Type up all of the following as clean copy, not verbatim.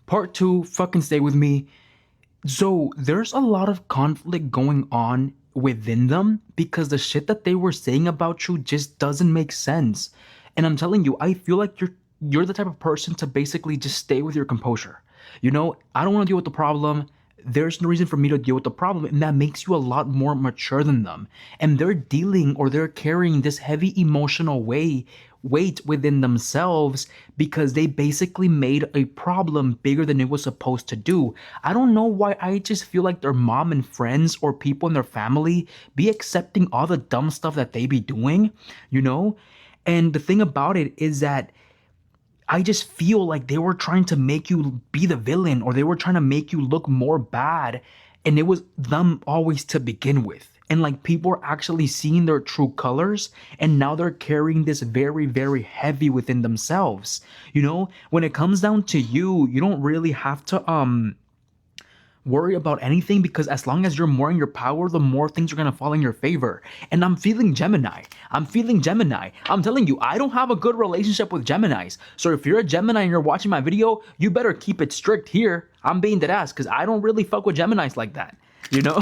Part two, fucking stay with me. So there's a lot of conflict going on within them because the shit that they were saying about you just doesn't make sense. And I'm telling you, I feel like you're the type of person to basically just stay with your composure. I don't want to deal with the problem. There's no reason for me to deal with the problem, and that makes you a lot more mature than them. And they're dealing or they're carrying this heavy emotional weight within themselves because they basically made a problem bigger than it was supposed to do. I don't know why I just feel like their mom and friends or people in their family be accepting all the dumb stuff that they be doing, you know? And the thing about it is that I just feel like they were trying to make you be the villain or they were trying to make you look more bad. And it was them always to begin with. And like people are actually seeing their true colors and now they're carrying this very, very heavy within themselves. When it comes down to you, you don't really have to worry about anything because as long as you're more in your power, the more things are going to fall in your favor. And I'm feeling Gemini. I'm telling you, I don't have a good relationship with Geminis. So if you're a Gemini and you're watching my video, you better keep it strict here. I'm being dead ass because I don't really fuck with Geminis like that, you know?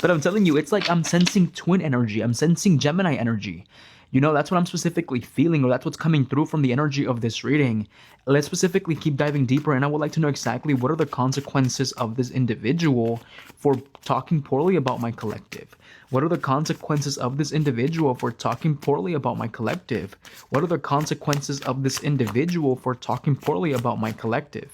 But I'm telling you, it's like I'm sensing twin energy. I'm sensing Gemini energy. That's what I'm specifically feeling, or that's what's coming through from the energy of this reading. Let's specifically keep diving deeper, and I would like to know exactly what are the consequences of this individual for talking poorly about my collective. What are the consequences of this individual for talking poorly about my collective? What are the consequences of this individual for talking poorly about my collective?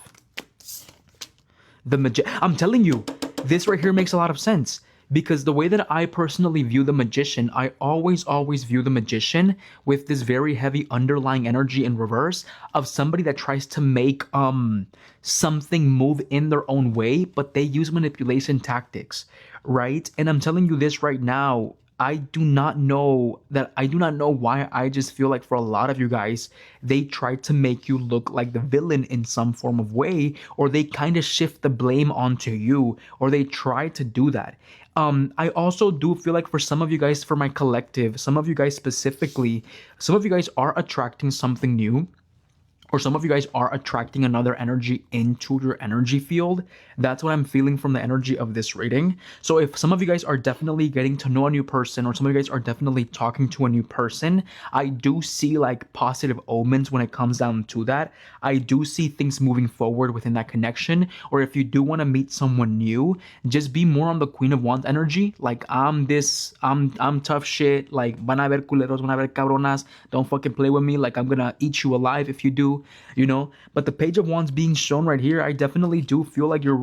I'm telling you, this right here makes a lot of sense. Because the way that I personally view the magician, I always view the magician with this very heavy underlying energy in reverse of somebody that tries to make something move in their own way, but they use manipulation tactics, right? And I'm telling you this right now, I do not know why. I just feel like for a lot of you guys, they try to make you look like the villain in some form of way, or they kind of shift the blame onto you, or they try to do that. I also do feel like for some of you guys, for my collective, some of you guys specifically, some of you guys are attracting something new, or some of you guys are attracting another energy into your energy field. That's what I'm feeling from the energy of this reading. So if some of you guys are definitely getting to know a new person, or some of you guys are definitely talking to a new person, I do see like positive omens when it comes down to that. I do see things moving forward within that connection. Or if you do want to meet someone new, just be more on the Queen of Wands energy. Like I'm tough shit. Like van a ver culeros, van a ver cabronas. Don't fucking play with me. Like I'm gonna eat you alive if you do. But the Page of Wands being shown right here, I definitely do feel like your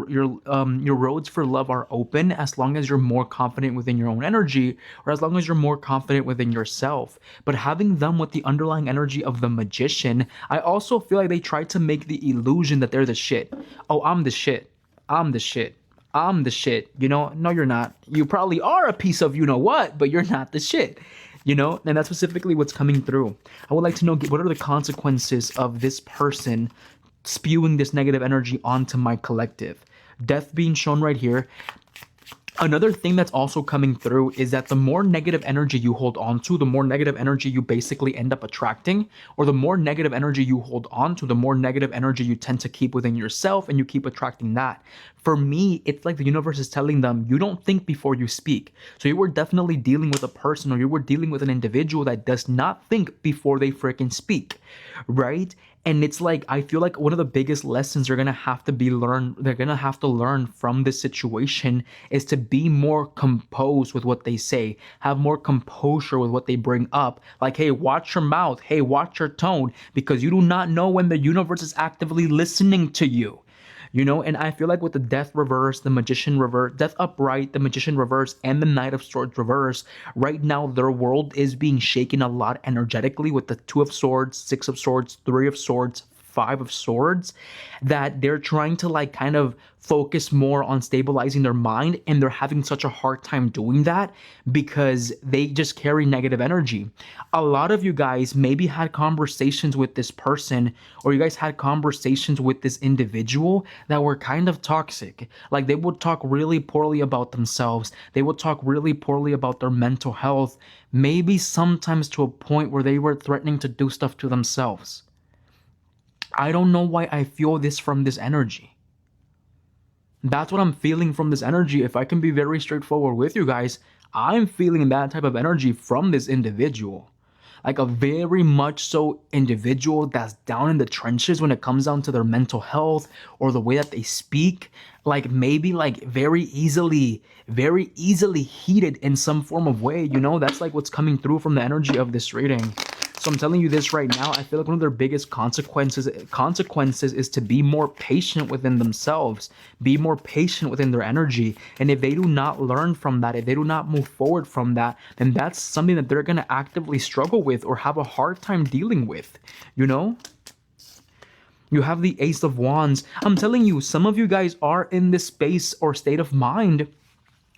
roads for love are open as long as you're more confident within your own energy, or as long as you're more confident within yourself. But having them with the underlying energy of the Magician, I also feel like they try to make the illusion that they're the shit. Oh, I'm the shit. I'm the shit. I'm the shit. No, you're not. You probably are a piece of what, but you're not the shit. And that's specifically what's coming through. I would like to know what are the consequences of this person spewing this negative energy onto my collective. Death being shown right here. Another thing that's also coming through is that the more negative energy you hold on to, the more negative energy you basically end up attracting, or the more negative energy you hold on to, the more negative energy you tend to keep within yourself, and you keep attracting that. For me, it's like the universe is telling them, you don't think before you speak. So you were definitely dealing with a person, or you were dealing with an individual that does not think before they freaking speak, right? And it's like, I feel like one of the biggest lessons they're going to have to learn from this situation is to be more composed with what they say, have more composure with what they bring up. Like, hey, watch your mouth. Hey, watch your tone, because you do not know when the universe is actively listening to you. And I feel like with the Death reverse, the Magician reverse, Death upright, the Magician reverse, and the Knight of Swords reverse, right now their world is being shaken a lot energetically with the Two of Swords, Six of Swords, Three of Swords, Five of Swords, that they're trying to like kind of focus more on stabilizing their mind, and they're having such a hard time doing that because they just carry negative energy. A lot of you guys maybe had conversations with this person, or you guys had conversations with this individual that were kind of toxic. Like they would talk really poorly about themselves. They would talk really poorly about their mental health, maybe sometimes to a point where they were threatening to do stuff to themselves. I don't know why I feel this from this energy. That's what I'm feeling from this energy. If I can be very straightforward with you guys, I'm feeling that type of energy from this individual. Like a very much so individual that's down in the trenches when it comes down to their mental health or the way that they speak. Like maybe like very easily heated in some form of way. You know, that's like what's coming through from the energy of this reading. So I'm telling you this right now. I feel like one of their biggest consequences is to be more patient within themselves, be more patient within their energy. And if they do not learn from that, if they do not move forward from that, then that's something that they're gonna actively struggle with or have a hard time dealing with. You know? You have the Ace of Wands. I'm telling you, some of you guys are in this space or state of mind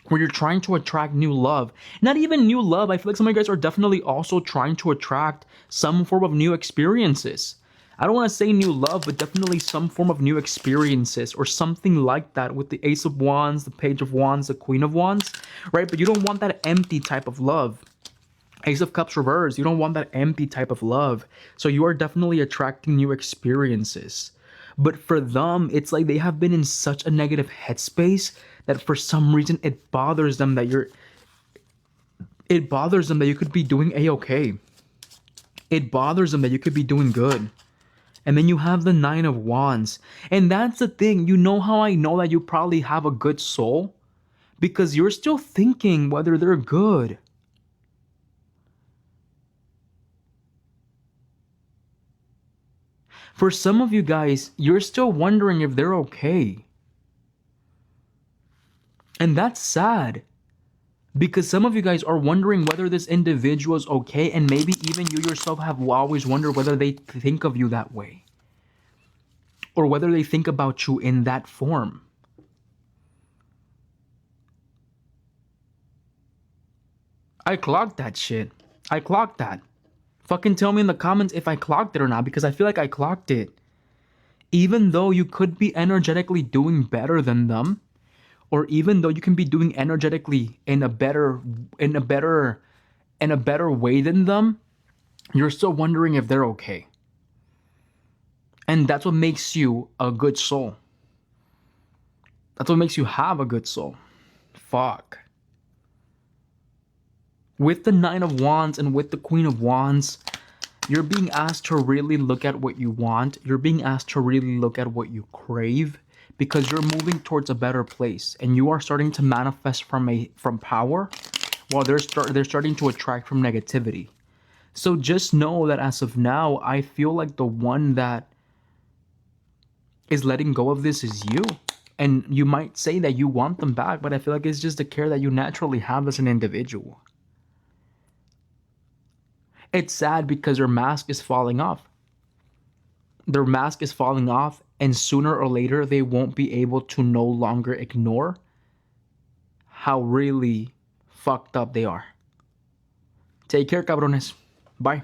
where you're trying to attract new love. Not even new love. I feel like some of you guys are definitely also trying to attract some form of new experiences. I don't want to say new love, but definitely some form of new experiences or something like that with the Ace of Wands, the Page of Wands, the Queen of Wands, right? But you don't want that empty type of love. Ace of Cups reverse, you don't want that empty type of love. So you are definitely attracting new experiences. But for them, it's like they have been in such a negative headspace that for some reason it bothers them that you could be doing a-okay. It bothers them that you could be doing good. And then you have the Nine of Wands. And that's the thing, you know how I know that you probably have a good soul? Because you're still thinking whether they're good. For some of you guys, you're still wondering if they're okay. And that's sad. Because some of you guys are wondering whether this individual is okay, and maybe even you yourself have always wondered whether they think of you that way. Or whether they think about you in that form. I clocked that shit. I clocked that. Fucking tell me in the comments if I clocked it or not, because I feel like I clocked it. Even though you could be energetically doing better than them, or even though you can be doing energetically in a better way than them, you're still wondering if they're okay. And that's what makes you a good soul. That's what makes you have a good soul. Fuck. With the Nine of Wands and with the Queen of Wands, you're being asked to really look at what you want. You're being asked to really look at what you crave, because you're moving towards a better place and you are starting to manifest from power, while they're starting to attract from negativity. So just know that as of now, I feel like the one that is letting go of this is you. And you might say that you want them back, but I feel like it's just the care that you naturally have as an individual. It's sad because their mask is falling off. Their mask is falling off, and sooner or later they won't be able to no longer ignore how really fucked up they are. Take care, cabrones. Bye.